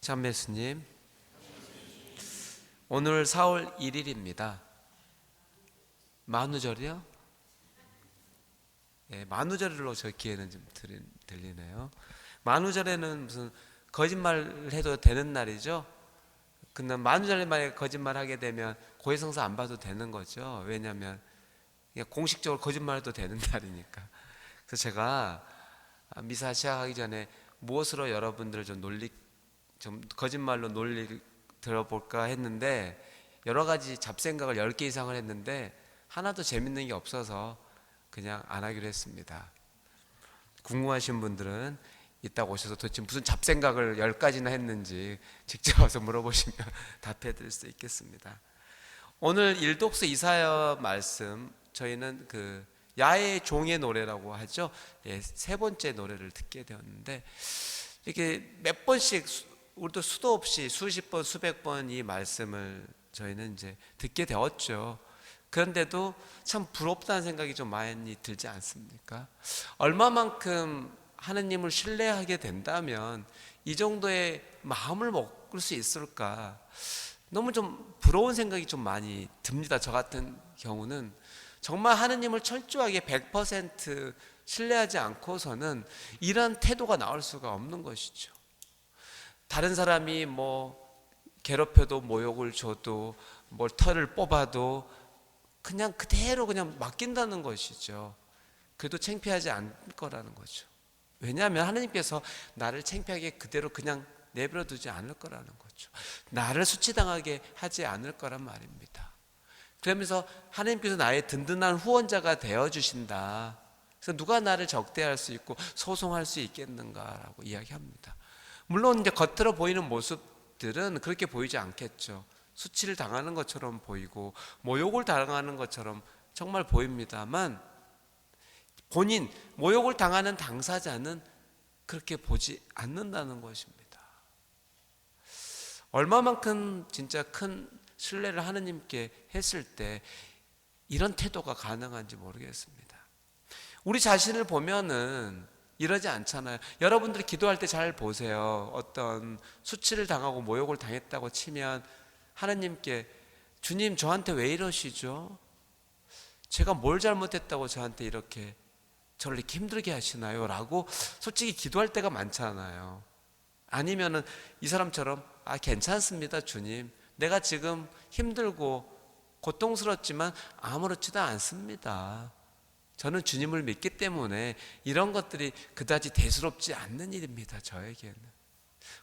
참매수님, 오늘 4월 1일입니다. 만우절이요? 예, 만우절로 적기에는 좀 들리네요. 만우절에는 무슨 거짓말 해도 되는 날이죠? 근데 만우절에 만약에 거짓말 하게 되면 고해성사 안 봐도 되는 거죠. 왜냐하면 공식적으로 거짓말 해도 되는 날이니까. 그래서 제가 미사 시작하기 전에 무엇으로 여러분들을 좀 거짓말로 논리 들어볼까 했는데 여러 가지 잡생각을 10개 이상을 했는데 하나도 재밌는 게 없어서 그냥 안 하기로 했습니다. 궁금하신 분들은 이따 오셔서 도대체 무슨 잡생각을 10가지나 했는지 직접 와서 물어보시면 답해 드릴 수 있겠습니다. 오늘 일독스 이사야 말씀, 저희는 그 야의 종의 노래라고 하죠. 예, 세 번째 노래를 듣게 되었는데 이렇게 몇 번씩 우리도 수도 없이 수십 번 수백 번 이 말씀을 저희는 이제 듣게 되었죠. 그런데도 참 부럽다는 생각이 좀 많이 들지 않습니까? 얼마만큼 하느님을 신뢰하게 된다면 이 정도의 마음을 먹을 수 있을까? 너무 좀 부러운 생각이 좀 많이 듭니다. 저 같은 경우는 정말 하느님을 철저하게 100% 신뢰하지 않고서는 이런 태도가 나올 수가 없는 것이죠. 다른 사람이 뭐 괴롭혀도 모욕을 줘도 뭘 털을 뽑아도 그냥 그대로 그냥 맡긴다는 것이죠. 그래도 창피하지 않을 거라는 거죠. 왜냐하면 하나님께서 나를 창피하게 그대로 그냥 내버려 두지 않을 거라는 거죠. 나를 수치당하게 하지 않을 거란 말입니다. 그러면서 하나님께서 나의 든든한 후원자가 되어주신다. 그래서 누가 나를 적대할 수 있고 소송할 수 있겠는가라고 이야기합니다. 물론 이제 겉으로 보이는 모습들은 그렇게 보이지 않겠죠. 수치를 당하는 것처럼 보이고 모욕을 당하는 것처럼 정말 보입니다만 본인 모욕을 당하는 당사자는 그렇게 보지 않는다는 것입니다. 얼마만큼 진짜 큰 신뢰를 하느님께 했을 때 이런 태도가 가능한지 모르겠습니다. 우리 자신을 보면은 이러지 않잖아요. 여러분들이 기도할 때 잘 보세요. 어떤 수치를 당하고 모욕을 당했다고 치면 하나님께 주님 저한테 왜 이러시죠? 제가 뭘 잘못했다고 저한테 이렇게 저를 이렇게 힘들게 하시나요? 라고 솔직히 기도할 때가 많잖아요. 아니면은 이 사람처럼 괜찮습니다 주님, 내가 지금 힘들고 고통스럽지만 아무렇지도 않습니다. 저는 주님을 믿기 때문에 이런 것들이 그다지 대수롭지 않는 일입니다. 저에게는.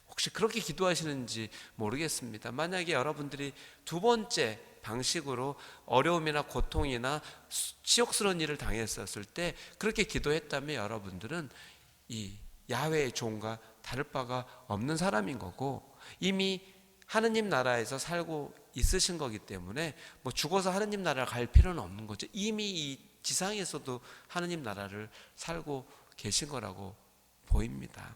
혹시 그렇게 기도하시는지 모르겠습니다. 만약에 여러분들이 두 번째 방식으로 어려움이나 고통이나 치욕스러운 일을 당했었을 때 그렇게 기도했다면 여러분들은 이 야훼의 종과 다를 바가 없는 사람인 거고 이미 하느님 나라에서 살고 있으신 거기 때문에 뭐 죽어서 하느님 나라를 갈 필요는 없는 거죠. 이미 이 지상에서도 하느님 나라를 살고 계신 거라고 보입니다.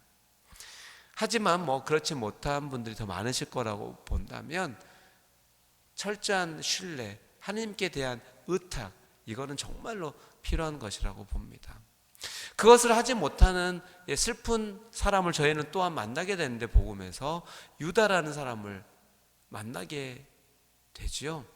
하지만 뭐 그렇지 못한 분들이 더 많으실 거라고 본다면 철저한 신뢰, 하느님께 대한 의탁, 이거는 정말로 필요한 것이라고 봅니다. 그것을 하지 못하는 슬픈 사람을 저희는 또한 만나게 되는데 복음에서 유다라는 사람을 만나게 되지요.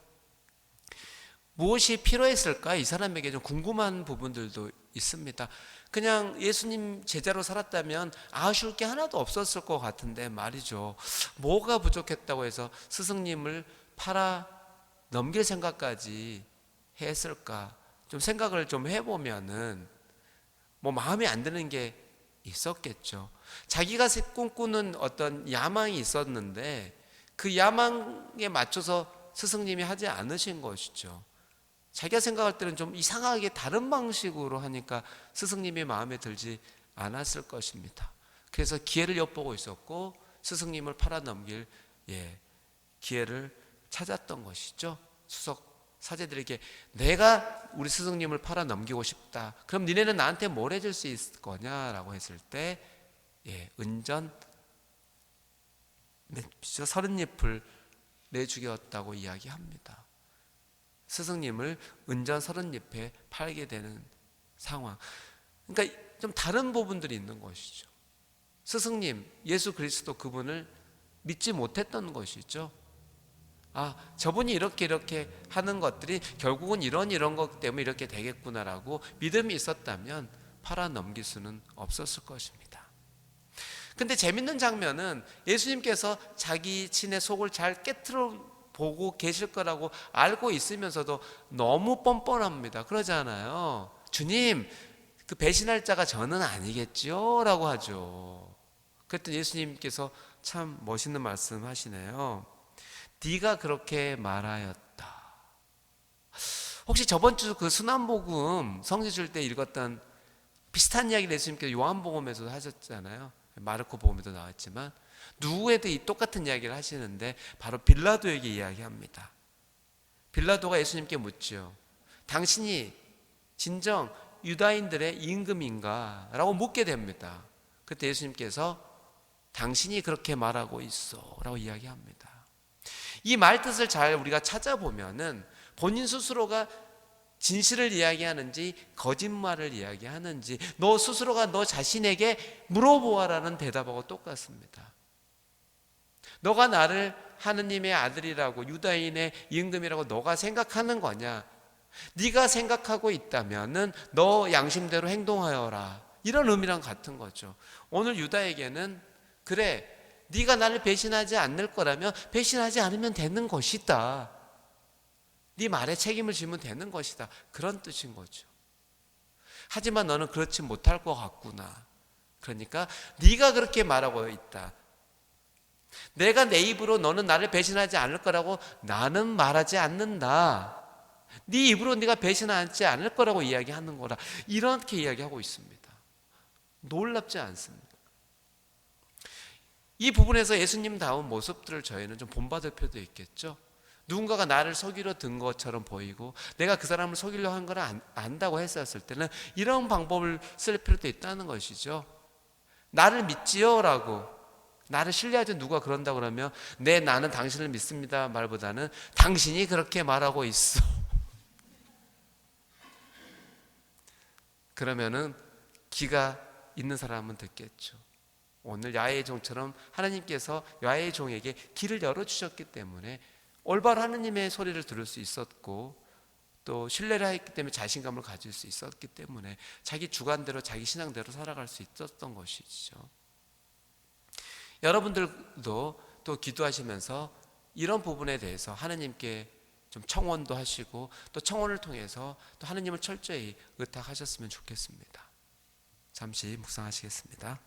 무엇이 필요했을까? 이 사람에게 좀 궁금한 부분들도 있습니다. 그냥 예수님 제자로 살았다면 아쉬울 게 하나도 없었을 것 같은데 말이죠. 뭐가 부족했다고 해서 스승님을 팔아 넘길 생각까지 했을까? 좀 생각을 좀 해보면은 뭐 마음에 안 드는 게 있었겠죠. 자기가 꿈꾸는 어떤 야망이 있었는데 그 야망에 맞춰서 스승님이 하지 않으신 것이죠. 자기가 생각할 때는 좀 이상하게 다른 방식으로 하니까 스승님이 마음에 들지 않았을 것입니다. 그래서 기회를 엿보고 있었고 스승님을 팔아넘길 기회를 찾았던 것이죠. 수석 사제들에게 내가 우리 스승님을 팔아넘기고 싶다. 그럼 니네는 나한테 뭘 해줄 수 있을 거냐라고 했을 때 은전 30잎을 내주겠다고 이야기합니다. 스승님을 은전 30잎에 팔게 되는 상황. 그러니까 좀 다른 부분들이 있는 것이죠. 스승님 예수 그리스도 그분을 믿지 못했던 것이죠. 아, 저분이 이렇게 하는 것들이 결국은 이런 것 때문에 이렇게 되겠구나라고 믿음이 있었다면 팔아 넘길 수는 없었을 것입니다. 근데 재밌는 장면은 예수님께서 자기 친의 속을 잘 깨트려 보고 계실 거라고 알고 있으면서도 너무 뻔뻔합니다. 그러잖아요. 주님, 그 배신할 자가 저는 아니겠지요? 라고 하죠. 그랬더니 예수님께서 참 멋있는 말씀 하시네요. 네가 그렇게 말하였다. 혹시 저번 주 그 순환복음 성지 줄 때 읽었던 비슷한 이야기를 예수님께서 요한복음에서도 하셨잖아요. 마르코 복음에도 나왔지만 누구에도 이 똑같은 이야기를 하시는데 바로 빌라도에게 이야기합니다. 빌라도가 예수님께 묻죠. 당신이 진정 유다인들의 임금인가? 라고 묻게 됩니다. 그때 예수님께서 당신이 그렇게 말하고 있어 라고 이야기합니다. 이 말뜻을 잘 우리가 찾아보면은 본인 스스로가 진실을 이야기하는지 거짓말을 이야기하는지 너 스스로가 너 자신에게 물어보아라는 대답하고 똑같습니다. 너가 나를 하느님의 아들이라고 유다인의 임금이라고 너가 생각하는 거냐? 네가 생각하고 있다면은 너 양심대로 행동하여라. 이런 의미랑 같은 거죠. 오늘 유다에게는 그래, 네가 나를 배신하지 않을 거라면 배신하지 않으면 되는 것이다. 네 말에 책임을 지면 되는 것이다. 그런 뜻인 거죠. 하지만 너는 그렇지 못할 것 같구나. 그러니까 네가 그렇게 말하고 있다. 내가 내 입으로 너는 나를 배신하지 않을 거라고 나는 말하지 않는다. 네 입으로 네가 배신하지 않을 거라고 이야기하는 거라. 이렇게 이야기하고 있습니다. 놀랍지 않습니까? 이 부분에서 예수님다운 모습들을 저희는 좀 본받을 필요도 있겠죠. 누군가가 나를 속이려 든 것처럼 보이고 내가 그 사람을 속이려 한 걸 안다고 했었을 때는 이런 방법을 쓸 필요도 있다는 것이죠. 나를 믿지요? 라고, 나를 신뢰하지 누가 그런다고 그러면 네, 나는 당신을 믿습니다 말보다는 당신이 그렇게 말하고 있어. 그러면은 귀가 있는 사람은 듣겠죠. 오늘 야훼의 종처럼 하나님께서 야훼의 종에게 길을 열어주셨기 때문에 올바로 하나님의 소리를 들을 수 있었고 또 신뢰를 했기 때문에 자신감을 가질 수 있었기 때문에 자기 주관대로 자기 신앙대로 살아갈 수 있었던 것이죠. 여러분들도 또 기도하시면서 이런 부분에 대해서 하나님께 좀 청원도 하시고 또 청원을 통해서 또 하나님을 철저히 의탁하셨으면 좋겠습니다. 잠시 묵상하시겠습니다.